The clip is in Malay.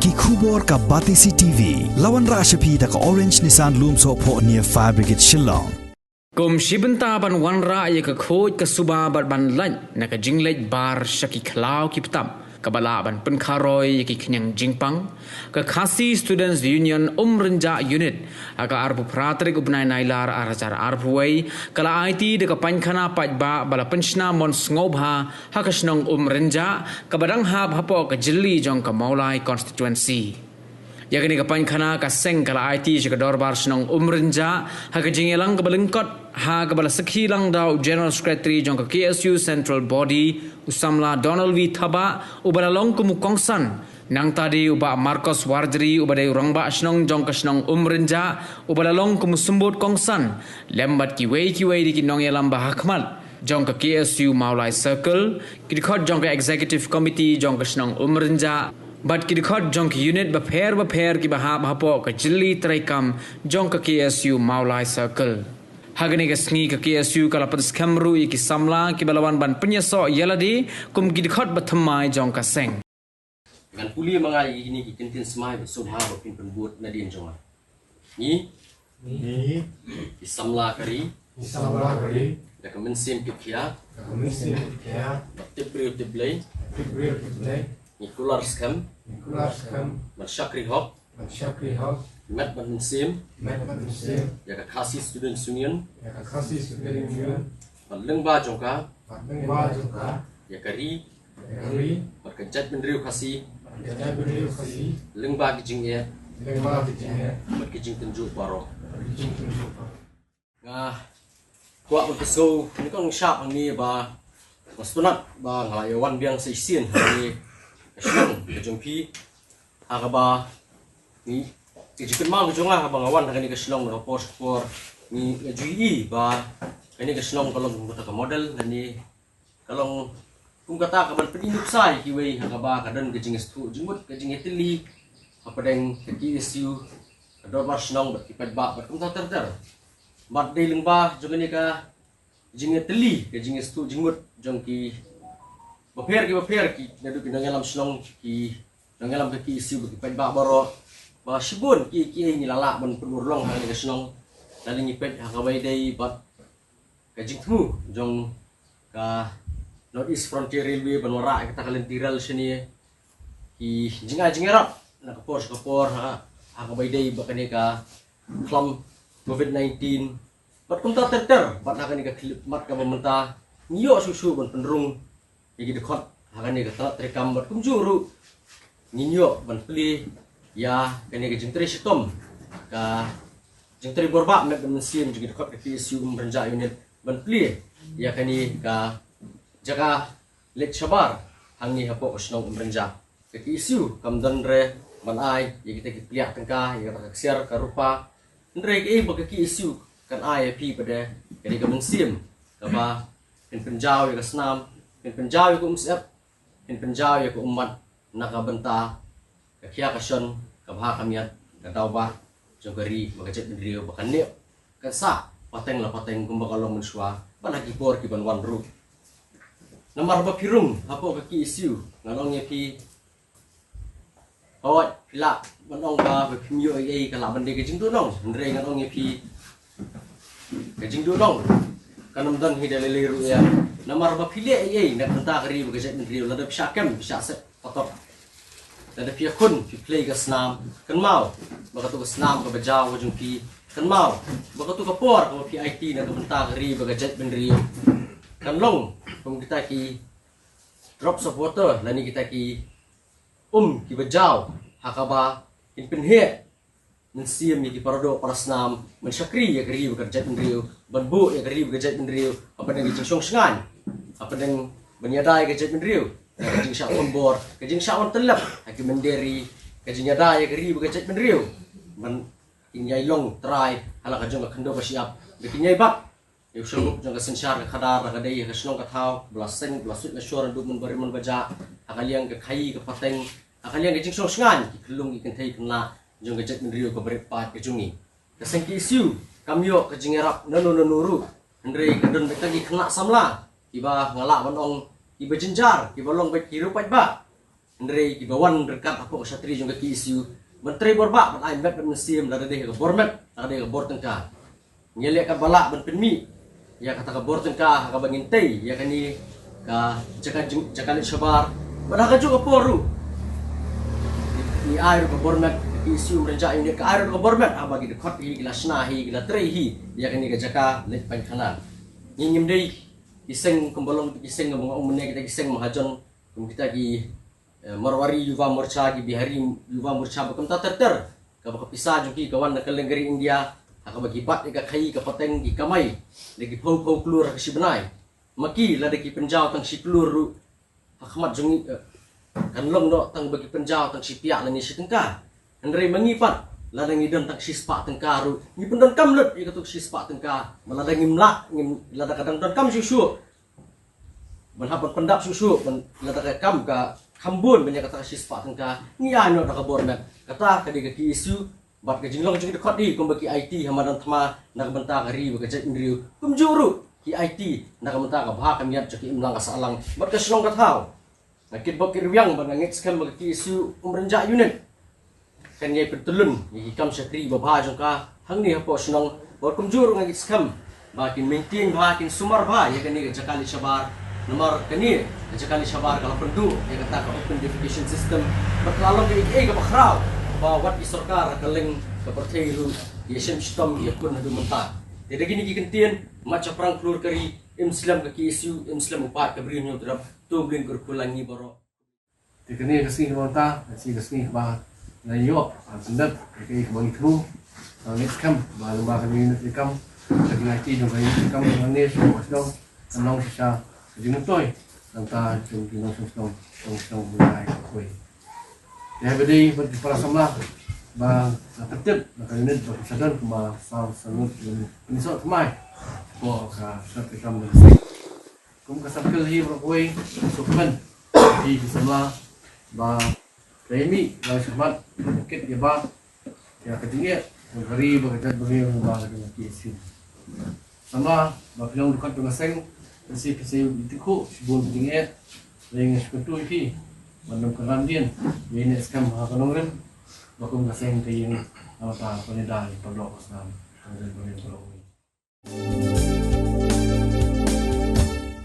ki khubor ka Batisi TV lawan ra shapi da ka Orange Nissan Loom so pho near Fire Brigade Shillong Kum shibenta ban wanra ye ka khoj ka suba ban lan na ka jinglej bar shaki khlau ki ptam kabala ban penkharoi ki knyang jingpang ka Khasi Students Union Umrenja unit aga arbu pratrik ubnai nailar arajar arbuai kala IT de ka pankhana pajba bala penshna mon ngobha hakashnong Umrenja kabadang hab hapo ka jilli jong ka Maulai constituency Yakni ka pankhana ka seng kala IT ka dorbar snong Umrenja ha ka jingelang ka balengkot ha ka bala sakhi lang daw General Secretary jong ka KSU Central Body usamla Donald V Thaba ubala long kumukongsan nang tadi uba Marcos Wardri ubada urangba snong jong ka snong Umrenja ubala long kumusumbut kongsan lembat ki wei di ki nong yalam ba hakmal jong ka KSU Maulai Circle kidikhot jong ka Executive Committee jong ka snong Umrenja But kidikhot jong ki unit bapher ki bahab hapo ka jilli traikam jong ka KSU Maulai Circle. Hagani ka sngi ka KSU kala padis kamru ki samla ki balawan ban penyeso yaladi kum kidikhot bathamai jong ka seng. Dengan puli mga ini ki kentin semai bersubha bapin pembut nadin jong. Ni ki samla kari da kemensim ki kia tibril tiblay Nikular skam, Syakri Hop, Met Mansim, ya ka Khasi Students Union, Lengba Jongka, ya kari, berkejat menriu Khasi, Lengba Kijing ya, berkijing tenjuk baro. Nah, kuat berkesu, ini kan syap ni ba, mastunat ba ngelayawan biang seisian hari. Senang kejumpi agaba ni jikan mau kejonga abang awan kani ke Shillong na pos for ni jui ba kani ke Shillong kalau buta ka model kani kalau kung kata ka ban pedinuk sai kiwei agaba kadan ke jingis tu jingmut ke jingetili apa deng ke KSU ador bar Shillong bat kipat ba bat kum ta ter bat dei lengba jong ni ka jingetili ke jingis tu jingmut jong ki Bapher ki nadu pinangalam Shillong ki nangalam ke KSU bagi pai baro ba shibun ki ni lala ban penurlong hang ke Shillong laling ipet hakabai dai bat ka jingtmu jong ka North East Frontier Railway banwara kita kalentiral sini ki jingerap na kapor ha hakabai dai bakani ka klam COVID-19 bat kumta ter bat nakani ka mat ka pemerintah ngiyo susu ban penrung Jadi dekat hakani ka talat rekam bat kumjuru ninyo ban pli ya kani ka jingtri sitom ka jingtri borba met mesin jadi dekat ka KSU Umrenja unit ban pli ya kani ka jaga let shabar hangi hapo usnong Umrenja ka KSU kamdan re ban ai ya kita kiplia tengka ya ka share ka rupa ndre ke ba ka KSU kan ai pi pada kani ka mensim ka ba penjau ya ka snam penjau ko umsep penjau ko umat nakabenta kakya kasyon kabha kamiat katawba jogari magacet ndrio bakanne kasa pateng la pateng kumbakalong menswa panagi por ki ban wanru namar ba pirung hapo ka KSU nganong pi hoi pila banong ba pimyo ai kala bande ke jingdu nong ndre nganong pi ke jingdu nong kanamdan hidaleliru ya namar ba pile ai nak tenta kari bagajat ndrio lada psakam bisa set potop lada pia kun pi play ka snam kan mau bagatu ka snam ka bajau jung pi kan mau bagatu ka por ka pi IT na ka tenta kari bagajat ndrio kan long kum kita ki drop supporter lani kita ki ki bajau hakaba in penhe mensiam ki parado para snam mensyakri ya kari bagajat ndrio banbu ya kari bagajat ndrio apa dengan jingsong sengan apa dengan menyadai gadget mendriu kajing syak ombor kajing syak on telap hakim menderi kajing nyadai kari gadget mendriu man inyai long try hala kajong ka khando ka siap bikinyai bak yu shurup jong ka sensyar ka khadar ka dai ka snong ka thau blaseng blasut na syur ndu mun bari mun baja akaliang ka khai ka pateng akaliang kajing song sengan kelung ikan thai kena jong gadget mendriu ka bari pat kajungi ka sengki isu kamyo kajing erap nanu ndrei kadon betagi kena samla iba ngalak banong iba jenjar iba long bet kiru pat ba Andre Gibawan dekat apa Ksatri juga ki isu menteri borbak ban ai met musim la de ke bormet la de ke bor tengka nyelek ka balak ban penmi ya kata ka bor tengka ka bangin tei ya kani ka jaka sabar pada ka juga poru ni air ka bormet isu merenca ini ka air ka bormet abagi de khot hi gila snahi gila trei hi ya kani ka jaka lek pan kana nyim dei iseng kembolong iseng ngomong umne kita iseng mahajon kita ki Marwari Yuva Morcha ki Bihari Yuva Morcha bakam ta ter ka baka pisa juki kawan na kalengari India aka bagi bat ka khai ka pateng ki kamai lagi phau klur ka si benai maki la de ki penjau tang si klur ru hakmat jungi kan long do tang bagi penjau tang si piak la ni si tengka andre mangi pat la de ngidon tang si spa tengka ru ni pendon kam lut i ka tu si spa tengka mala de ngimla ngim la da kadang don kam susu ban hapat pendap susu ban la da kam ka Kambun banyak kata sispa tengka ni ano nak bornet kata kadi ki isu bat ke jinglong jing dekat di kum bagi IT hamadan thma nak benta hari bekerja indriu kum juru ki IT nak benta ka bha kamiat jaki imlang asalang bat ke slong kathau nakit bokir wiang ban ngit skam bagi isu umrenja unit kan ye pertulun ni kam sakri babha jongka hang ni hapo snong bor kum juru ngit skam bakin maintain bakin sumar ba ye kan ni jakali sabar nomor kini sekali sabar kalau perlu ya kata open defecation system berlalu ke ke bakrau bahwa wat isorkar keleng ke pertelu ya system ya pun hadu mentah jadi gini kikentian macam perang keluar kari Islam ke isu Islam upat ke berinyo terhadap tu blin kurkulangi boro tikene kasih mentah kasih bah nayo sendap ke bagi tu next kam bah lomba kami next kam jadi nanti dong kami kam ni semua senang sisa Jung tôi làm ta chung chung song mulai koi. Ya bedi para samla ba tertib makanan berkesadan kuma sang sanut insot mai bo ka satu kam kum kasakil hi berkoi sukman di samla ba premi la syamat kit ya ba ya ketinggi hari bekerja bagi ba dengan kisim samla ba film dekat dengan seng si tiku sibun tinggi dengan sepetu ini mandam keramdian ini skam hakanongren bakum kaseng kayin apa penedai pondok Islam dan